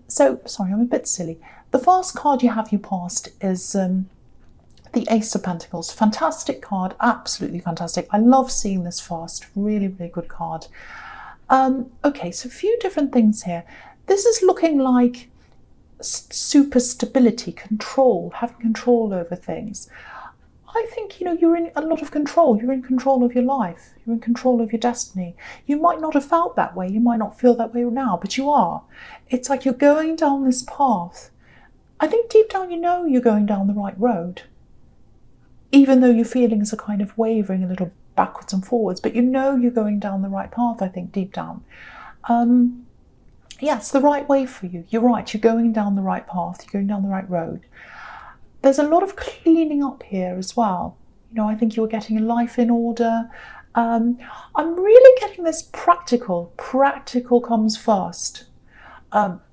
So, sorry, I'm a bit silly. The first card you have you passed is the Ace of Pentacles. Fantastic card, absolutely fantastic. I love seeing this first. Really, really good card. Okay, so a few different things here. This is looking like super stability, control, having control over things. I think, you're in a lot of control. You're in control of your life. You're in control of your destiny. You might not have felt that way. You might not feel that way now, but you are. It's like you're going down this path. I think deep down you're going down the right road. Even though your feelings are kind of wavering a little backwards and forwards, but you're going down the right path, I think, deep down. Yeah, it's the right way for you. You're right. You're going down the right path. You're going down the right road. There's a lot of cleaning up here as well. I think you were getting your life in order. I'm really getting this practical. Practical comes first.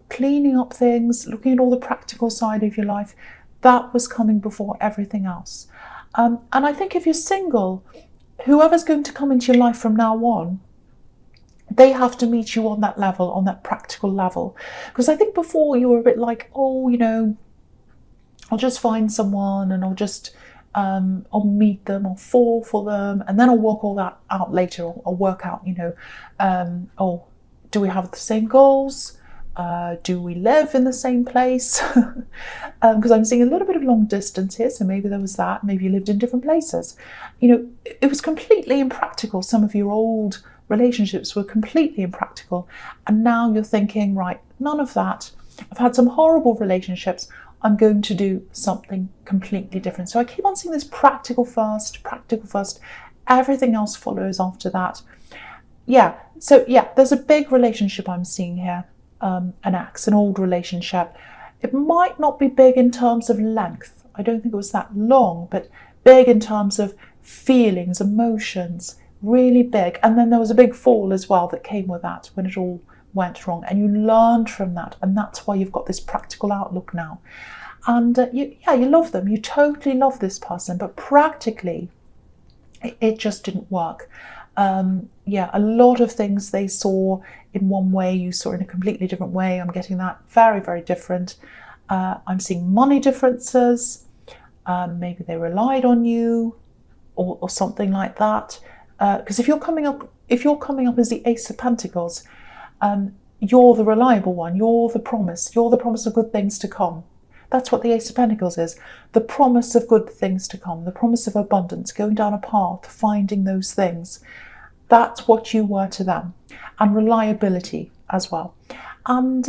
Cleaning up things, looking at all the practical side of your life, that was coming before everything else. And I think if you're single, whoever's going to come into your life from now on, they have to meet you on that level, on that practical level. Because I think before you were a bit like, I'll just find someone and I'll meet them, I'll fall for them, and then I'll work all that out later. I'll work out, do we have the same goals? Do we live in the same place? Because I'm seeing a little bit of long distance here, so maybe there was that. Maybe you lived in different places. It was completely impractical. Some of your old relationships were completely impractical, and now you're thinking, right, none of that. I've had some horrible relationships. I'm going to do something completely different. So I keep on seeing this practical first. Everything else follows after that. Yeah, so yeah, there's a big relationship I'm seeing here, an old relationship. It might not be big in terms of length. I don't think it was that long, but big in terms of feelings, emotions, really big. And then there was a big fall as well that came with that when it all went wrong, and you learned from that, and that's why you've got this practical outlook now. And you love them, you totally love this person, but practically it just didn't work. A lot of things they saw in one way, you saw in a completely different way. I'm getting that very, very different. I'm seeing money differences. Maybe they relied on you or something like that. Because if you're coming up as the Ace of Pentacles, you're the reliable one, you're the promise of good things to come. That's what the Ace of Pentacles is, the promise of good things to come, the promise of abundance, going down a path, finding those things. That's what you were to them, and reliability as well. And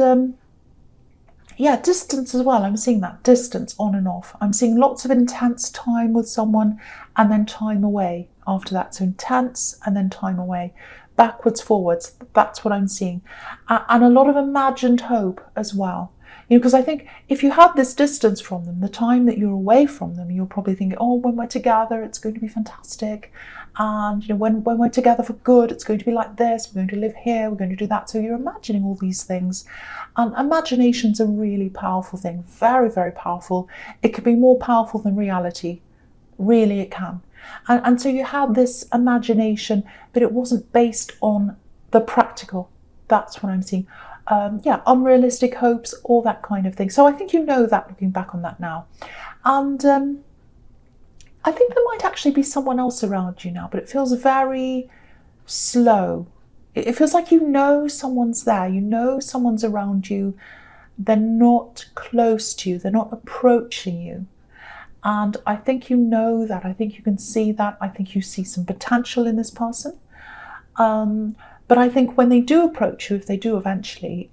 distance as well. I'm seeing that distance on and off. I'm seeing lots of intense time with someone and then time away after that. So intense and then time away. Backwards, forwards, that's what I'm seeing. And a lot of imagined hope as well. Because I think if you had this distance from them, the time that you're away from them, you're probably thinking, when we're together, it's going to be fantastic. And when we're together for good, it's going to be like this, we're going to live here, we're going to do that. So you're imagining all these things. And imagination's a really powerful thing, very, very powerful. It can be more powerful than reality. Really, it can. And so you had this imagination, but it wasn't based on the practical. That's what I'm seeing. Unrealistic hopes, all that kind of thing. So I think that looking back on that now. And I think there might actually be someone else around you now, but it feels very slow. It feels like someone's there, someone's around you. They're not close to you, they're not approaching you. And I think that, I think you can see that, I think you see some potential in this person. But I think when they do approach you, if they do eventually,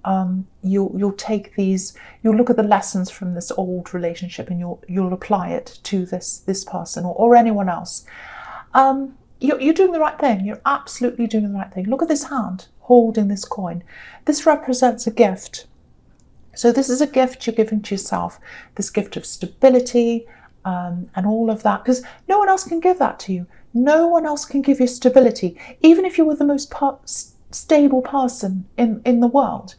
you'll take these, you'll look at the lessons from this old relationship and you'll apply it to this person or anyone else. You're doing the right thing. You're absolutely doing the right thing. Look at this hand holding this coin. This represents a gift. So this is a gift you're giving to yourself, this gift of stability and all of that, because no one else can give that to you. No one else can give you stability. Even if you were the most stable person in the world,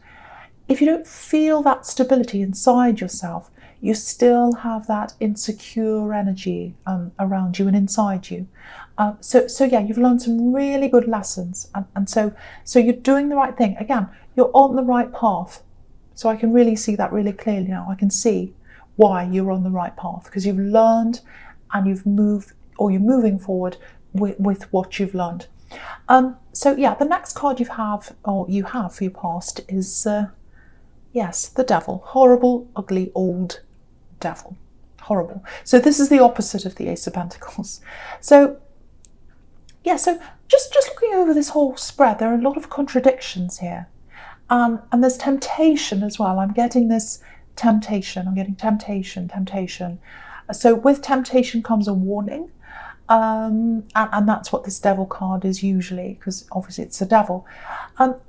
if you don't feel that stability inside yourself, you still have that insecure energy around you and inside you. So you've learned some really good lessons, and so you're doing the right thing. Again, you're on the right path. So I can really see that really clearly now. I can see why you're on the right path, because you've learned and you've moved, or you're moving forward with what you've learned. So yeah, the next card you have for your past is, yes, the devil. Horrible, ugly, old devil. Horrible. So this is the opposite of the Ace of Pentacles. So yeah, so just looking over this whole spread, there are a lot of contradictions here. And there's temptation as well. I'm getting this temptation. I'm getting temptation. So with temptation comes a warning. And that's what this devil card is usually, because obviously it's the devil.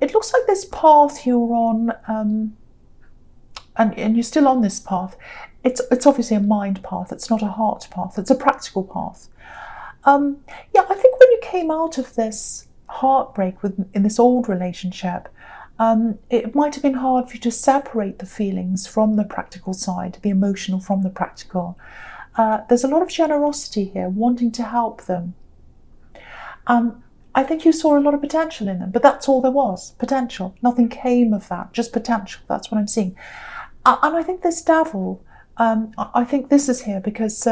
It looks like this path you're on, and you're still on this path. It's obviously a mind path. It's not a heart path. It's a practical path. Yeah, I think when you came out of this heartbreak in this old relationship, it might have been hard for you to separate the feelings from the practical side, the emotional from the practical. There's a lot of generosity here, wanting to help them. I think you saw a lot of potential in them, but that's all there was, potential. Nothing came of that, just potential. That's what I'm seeing. And I think this devil, I think this is here because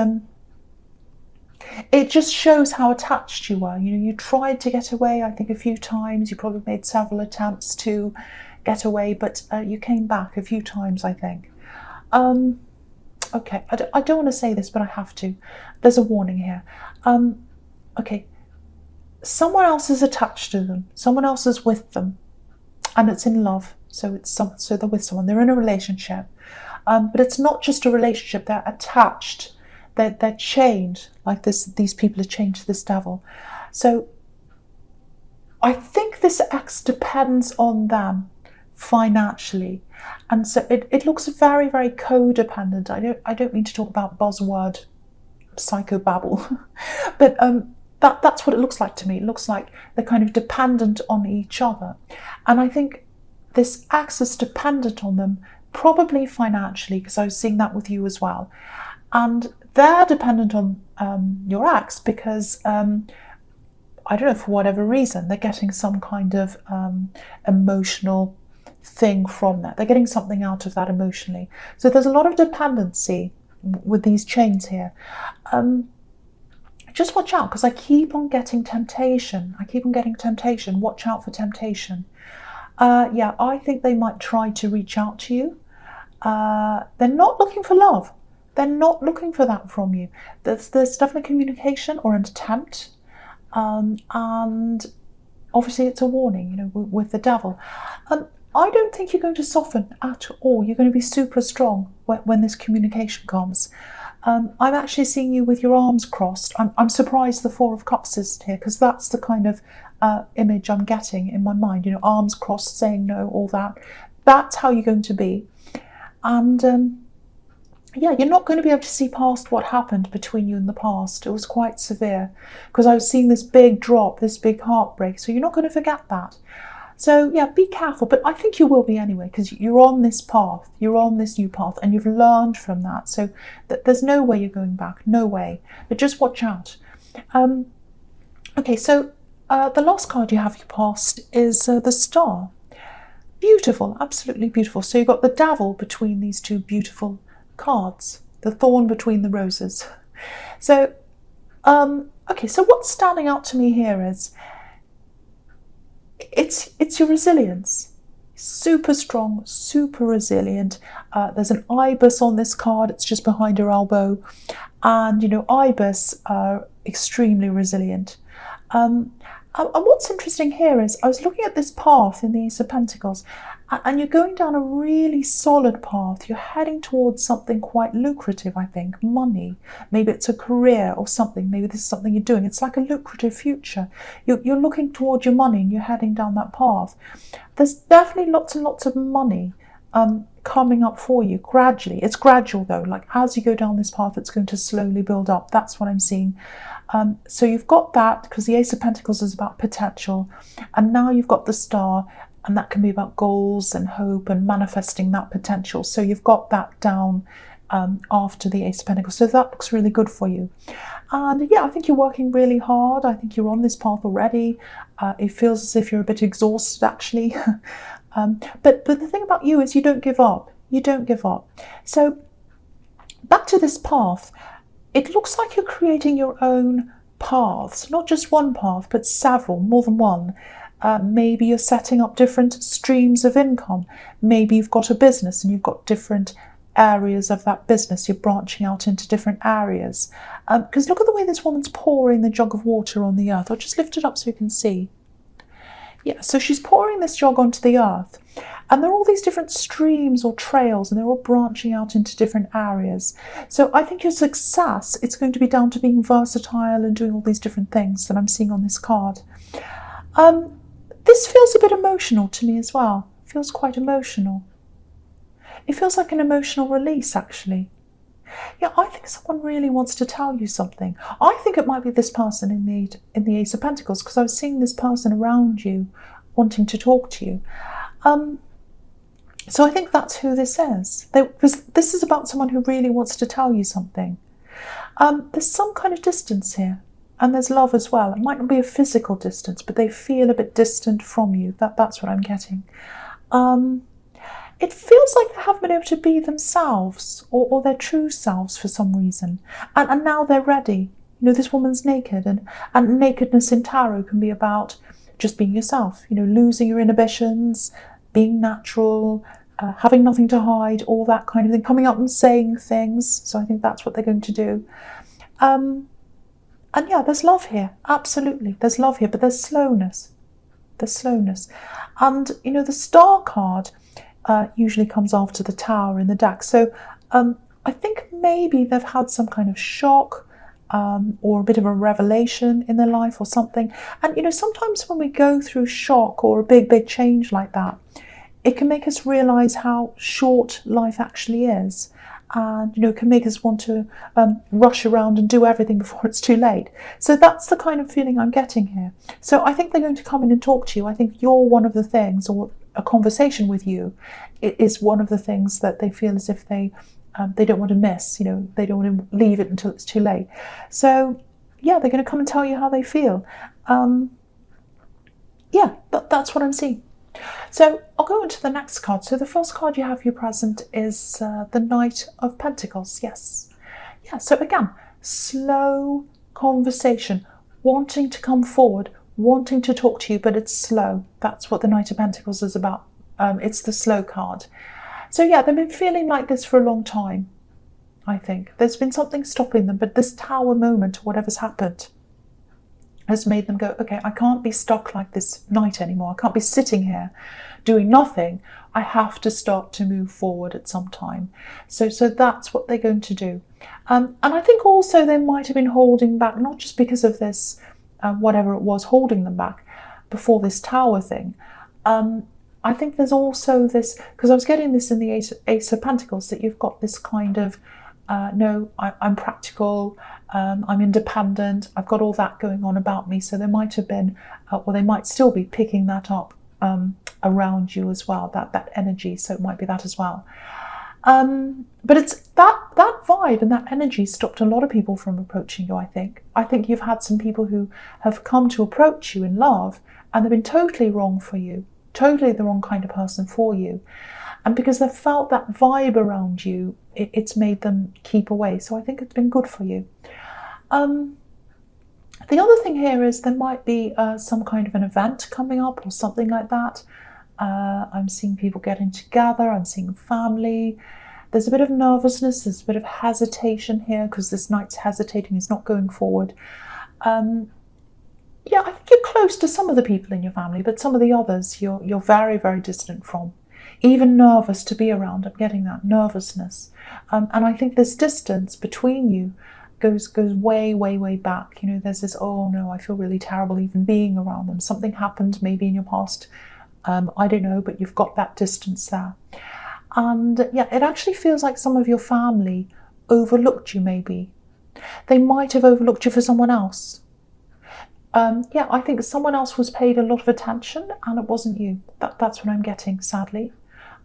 it just shows how attached you were. You tried to get away, I think, a few times. You probably made several attempts to get away, but you came back a few times, I think. Okay, I don't want to say this, but I have to. There's a warning here. Okay, someone else is attached to them. Someone else is with them, and it's in love. So so they're with someone. They're in a relationship, but it's not just a relationship. They're attached. They're chained like this. These people are chained to this devil. So I think this ex depends on them financially, and so it looks very, very codependent. I don't mean to talk about buzzword psychobabble, but that's what it looks like to me. It looks like they're kind of dependent on each other, and I think this ex is dependent on them, probably financially, because I was seeing that with you as well, and they're dependent on your ex because I don't know, for whatever reason, they're getting some kind of emotional thing from that. They're getting something out of that emotionally. So there's a lot of dependency with these chains here. Just watch out, because I keep on getting temptation. Watch out for temptation. Yeah, I think they might try to reach out to you. They're not looking for love. They're not looking for that from you. There's definitely communication or an attempt. And obviously it's a warning, with the devil. I don't think you're going to soften at all. You're going to be super strong when this communication comes. I'm actually seeing you with your arms crossed. I'm surprised the Four of Cups is here, because that's the kind of image I'm getting in my mind. Arms crossed, saying no, all that. That's how you're going to be. And yeah, you're not going to be able to see past what happened between you in the past. It was quite severe, because I was seeing this big drop, this big heartbreak. So you're not going to forget that. So yeah, be careful, but I think you will be anyway, because you're on this path, you're on this new path, and you've learned from that. So there's no way you're going back, no way. But just watch out. Okay, so the last card you have your past is the Star. Beautiful, absolutely beautiful. So you've got the devil between these two beautiful cards, the thorn between the roses. So, okay, so what's standing out to me here is it's your resilience. Super strong, super resilient. There's an ibis on this card. It's just behind your elbow, and ibis are extremely resilient. And what's interesting here is I was looking at this path in the Ace of Pentacles, and you're going down a really solid path. You're heading towards something quite lucrative, I think. Money. Maybe it's a career or something. Maybe this is something you're doing. It's like a lucrative future. You're looking towards your money and you're heading down that path. There's definitely lots and lots of money coming up for you gradually. It's gradual though. Like as you go down this path, it's going to slowly build up. That's what I'm seeing. So you've got that, because the Ace of Pentacles is about potential, and now you've got the Star, and that can be about goals and hope and manifesting that potential. So you've got that down after the Ace of Pentacles. So that looks really good for you. And yeah, I think you're working really hard. I think you're on this path already. It feels as if you're a bit exhausted actually. But the thing about you is you don't give up. You don't give up. So back to this path, it looks like you're creating your own paths, not just one path, but several, more than one. Maybe you're setting up different streams of income. Maybe you've got a business and you've got different areas of that business. You're branching out into different areas. Because look at the way this woman's pouring the jug of water on the earth. I'll just lift it up so you can see. Yeah, so she's pouring this jug onto the earth. And there are all these different streams or trails, and they're all branching out into different areas. So I think your success, it's going to be down to being versatile and doing all these different things that I'm seeing on this card. This feels a bit emotional to me as well. It feels quite emotional. It feels like an emotional release, actually. Yeah, I think someone really wants to tell you something. I think it might be this person in the Ace of Pentacles, because I was seeing this person around you wanting to talk to you. So I think that's who this is. Because this is about someone who really wants to tell you something. There's some kind of distance here. And there's love as well. It might not be a physical distance, but they feel a bit distant from you. That's what I'm getting. It feels like they haven't been able to be themselves or their true selves for some reason. And now they're ready. You know, this woman's naked. And nakedness in tarot can be about just being yourself. You know, losing your inhibitions, being natural, having nothing to hide, all that kind of thing. Coming up and saying things. So I think that's what they're going to do. And yeah, there's love here. Absolutely. There's love here, but there's slowness. There's slowness. And, you know, the Star card usually comes after the Tower in the deck. So I think maybe they've had some kind of shock or a bit of a revelation in their life or something. And, you know, sometimes when we go through shock or a big change like that, it can make us realise how short life actually is. And, you know, it can make us want to rush around and do everything before it's too late. So that's the kind of feeling I'm getting here. So I think they're going to come in and talk to you. I think you're one of the things, or a conversation with you is one of the things that they feel as if they don't want to miss. You know, they don't want to leave it until it's too late. So, yeah, they're going to come and tell you how they feel. Yeah, that's what I'm seeing. So I'll go into the next card. So the first card you have here present is the Knight of Pentacles. Yes. Yeah, so again, slow conversation, wanting to come forward, wanting to talk to you, but it's slow. That's what the Knight of Pentacles is about. It's the slow card. So yeah, they've been feeling like this for a long time, I think. There's been something stopping them, but this Tower moment, whatever's happened, has made them go, okay, I can't be stuck like this night anymore. I can't be sitting here doing nothing. I have to start to move forward at some time. So that's what they're going to do. And I think also they might have been holding back, not just because of this, whatever it was holding them back before this Tower thing. I think there's also this, because I was getting this in the Ace of Pentacles, that you've got this kind of, no, I'm practical, I'm independent, I've got all that going on about me. So there might have been, or they might still be picking that up around you as well, that energy. So it might be that as well. But it's that vibe and that energy stopped a lot of people from approaching you, I think. I think you've had some people who have come to approach you in love and they've been totally wrong for you, totally the wrong kind of person for you. And because they've felt that vibe around you, it's made them keep away. So I think it's been good for you. The other thing here is there might be some kind of an event coming up or something like that. I'm seeing people getting together. I'm seeing family. There's a bit of nervousness. There's a bit of hesitation here because this knight's hesitating. He's not going forward. Yeah, I think you're close to some of the people in your family, but some of the others you're very, very distant from. Even nervous to be around. I'm getting that nervousness. And I think this distance between you goes way, way, way back. You know, there's this, oh no, I feel really terrible even being around them. Something happened maybe in your past. I don't know, but you've got that distance there. And yeah, it actually feels like some of your family overlooked you maybe. They might have overlooked you for someone else. Yeah, I think someone else was paid a lot of attention and it wasn't you. That's what I'm getting, sadly.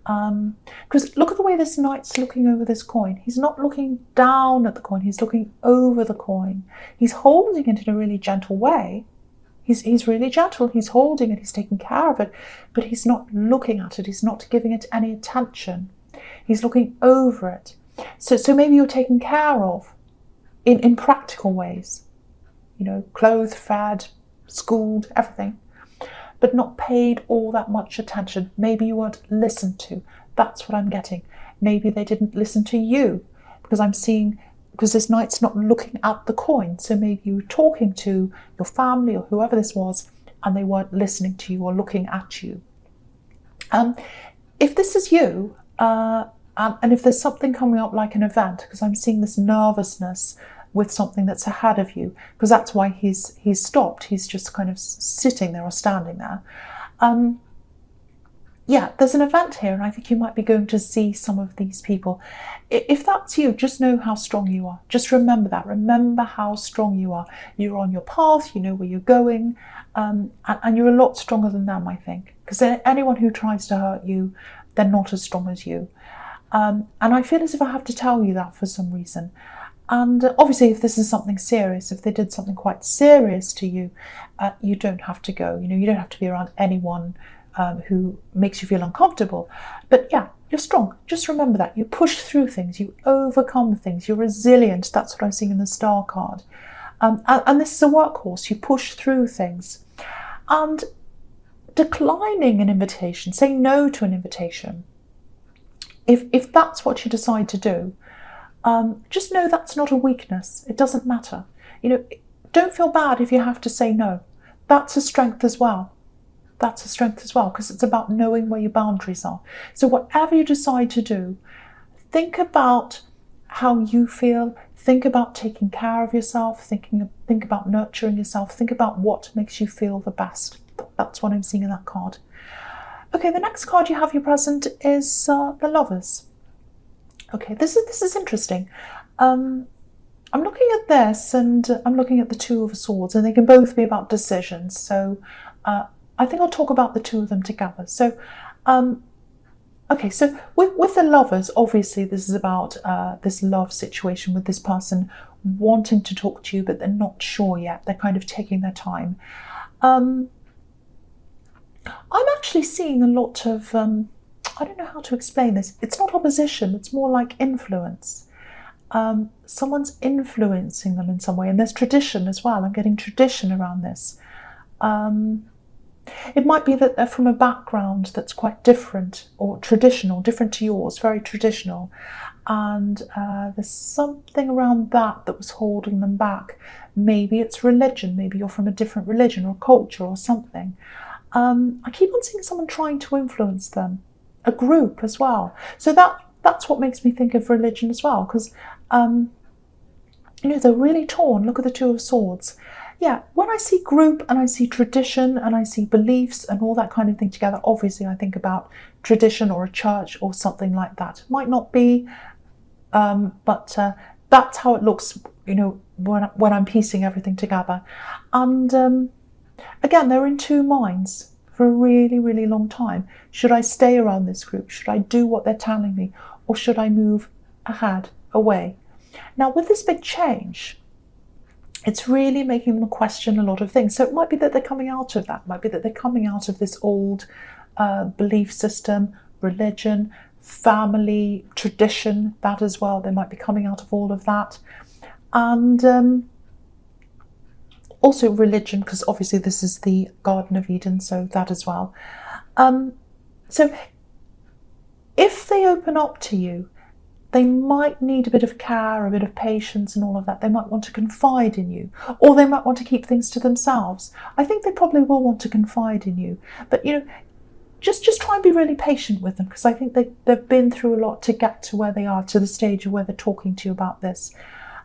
Because look at the way this knight's looking over this coin. He's not looking down at the coin, he's looking over the coin. He's holding it in a really gentle way. He's really gentle, he's holding it, he's taking care of it, but he's not looking at it, he's not giving it any attention. He's looking over it. So maybe you're taken care of in practical ways, clothed, fed, schooled, everything, but not paid all that much attention. Maybe you weren't listened to. That's what I'm getting. Maybe they didn't listen to you, because this knight's not looking at the coin. So maybe you were talking to your family or whoever this was, and they weren't listening to you or looking at you. If this is you, and if there's something coming up like an event, because I'm seeing this nervousness with something that's ahead of you, because that's why he's stopped. He's just kind of sitting there or standing there. Yeah, there's an event here, and I think you might be going to see some of these people. If that's you, just know how strong you are. Just remember that. Remember how strong you are. You're on your path, you know where you're going, and you're a lot stronger than them, I think. Because anyone who tries to hurt you, they're not as strong as you. And I feel as if I have to tell you that for some reason. And obviously, if this is something serious, if they did something quite serious to you, you don't have to go. You don't have to be around anyone who makes you feel uncomfortable. But yeah, you're strong. Just remember that. You push through things. You overcome things. You're resilient. That's what I'm seeing in the star card. And this is a workhorse. You push through things. And declining an invitation, saying no to an invitation, if that's what you decide to do, just know that's not a weakness. It doesn't matter. Don't feel bad if you have to say no. That's a strength as well. That's a strength as well, because it's about knowing where your boundaries are. So whatever you decide to do, think about how you feel. Think about taking care of yourself. Think about nurturing yourself. Think about what makes you feel the best. That's what I'm seeing in that card. Okay, the next card you have here present is the Lovers. Okay, this is interesting. I'm looking at this, and I'm looking at the Two of Swords, and they can both be about decisions. So I think I'll talk about the two of them together. So, okay, so with the Lovers, obviously this is about this love situation with this person wanting to talk to you, but they're not sure yet. They're kind of taking their time. I'm actually seeing a lot of, I don't know how to explain this. It's not opposition, it's more like influence. Someone's influencing them in some way, and there's tradition as well. I'm getting tradition around this. It might be that they're from a background that's quite different or traditional, different to yours, very traditional. And there's something around that was holding them back. Maybe it's religion. Maybe you're from a different religion or culture or something. I keep on seeing someone trying to influence them, a group as well. So that's what makes me think of religion as well, because they're really torn. Look at the Two of Swords. Yeah, when I see group and I see tradition and I see beliefs and all that kind of thing together, obviously I think about tradition or a church or something like that. Might not be, but that's how it looks, when I'm piecing everything together. And again, they're in two minds for a really, really long time. Should I stay around this group? Should I do what they're telling me? Or should I move ahead, away? Now, with this big change, it's really making them question a lot of things. So it might be that they're coming out of that. It might be that they're coming out of this old belief system, religion, family, tradition, that as well. They might be coming out of all of that. And also religion, because obviously this is the Garden of Eden, so that as well. So if they open up to you, they might need a bit of care, a bit of patience and all of that. They might want to confide in you, or they might want to keep things to themselves. I think they probably will want to confide in you. But, just try and be really patient with them, because I think they've been through a lot to get to where they are, to the stage of where they're talking to you about this.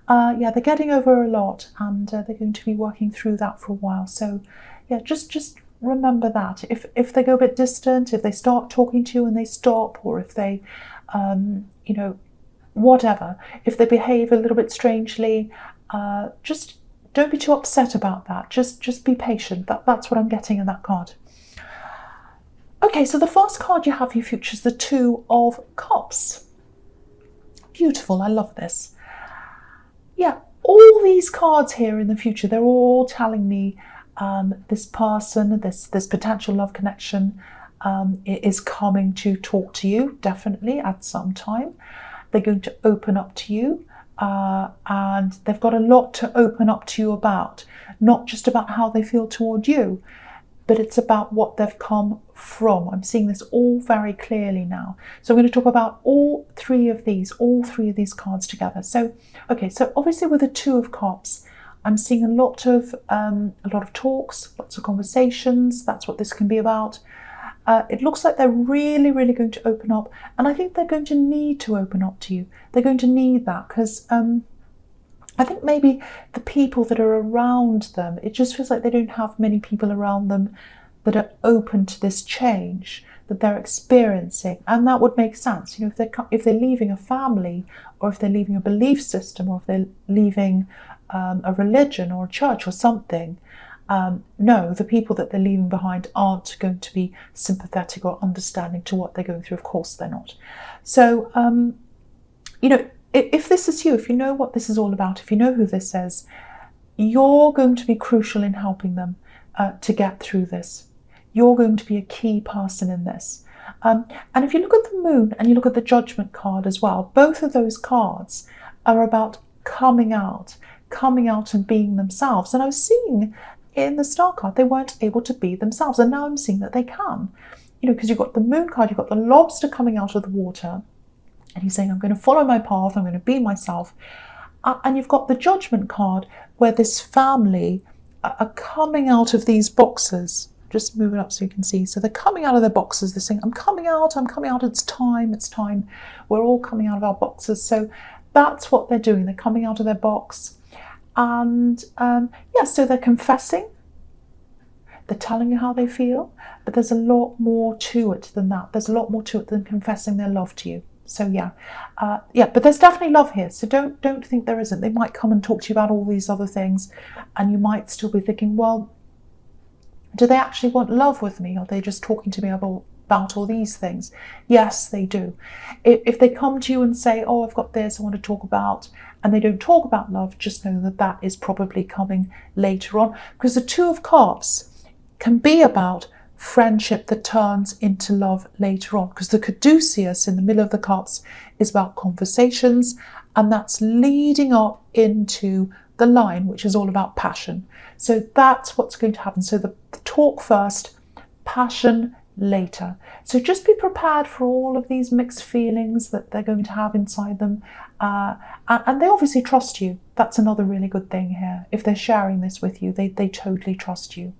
Yeah, they're getting over a lot, and they're going to be working through that for a while. So, yeah, just remember that. If they go a bit distant, if they start talking to you and they stop, or if they, whatever, if they behave a little bit strangely, just don't be too upset about that. Just be patient. That's what I'm getting in that card. Okay, so the first card you have here features the Two of Cups. Beautiful, I love this. Yeah, all these cards here in the future, they're all telling me This person, this potential love connection is coming to talk to you, definitely, at some time. They're going to open up to you, and they've got a lot to open up to you about, not just about how they feel toward you, but it's about what they've come from. I'm seeing this all very clearly now. So I'm going to talk about all three of these cards together. So, okay, so obviously with the Two of Cups, I'm seeing a lot of talks, lots of conversations. That's what this can be about. It looks like they're really, really going to open up, and I think they're going to need to open up to you. They're going to need that because I think maybe the people that are around them, it just feels like they don't have many people around them that are open to this change that they're experiencing. And that would make sense. You know, if they're leaving a family, or if they're leaving a belief system, or if they're leaving a religion or a church or something, no, the people that they're leaving behind aren't going to be sympathetic or understanding to what they're going through. Of course they're not. So, you know, if this is you, if you know what this is all about, if you know who this is, you're going to be crucial in helping them to get through this. You're going to be a key person in this. And if you look at the Moon and you look at the Judgment card as well, both of those cards are about coming out and being themselves. And I was seeing in the Star card, they weren't able to be themselves. And now I'm seeing that they can. You know, because you've got the Moon card, you've got the lobster coming out of the water. And he's saying, I'm going to follow my path, I'm going to be myself. And you've got the Judgment card, where this family are coming out of these boxes. Just move it up so you can see. So they're coming out of their boxes. They're saying, I'm coming out, it's time. We're all coming out of our boxes. So that's what they're doing. They're coming out of their box. And so they're confessing. They're telling you how they feel. But there's a lot more to it than that. There's a lot more to it than confessing their love to you. So but there's definitely love here. So don't think there isn't. They might come and talk to you about all these other things, and you might still be thinking, well, do they actually want love with me? Are they just talking to me about all these things? Yes, they do. If they come to you and say, oh, I've got this I want to talk about, and they don't talk about love, just know that that is probably coming later on, because the Two of Cups can be about friendship that turns into love later on, because the caduceus in the middle of the cups is about conversations, and that's leading up into the line, which is all about passion. So that's what's going to happen. So the talk first, passion later. So just be prepared for all of these mixed feelings that they're going to have inside them, and they obviously trust you. That's another really good thing here. If they're sharing this with you, they totally trust you.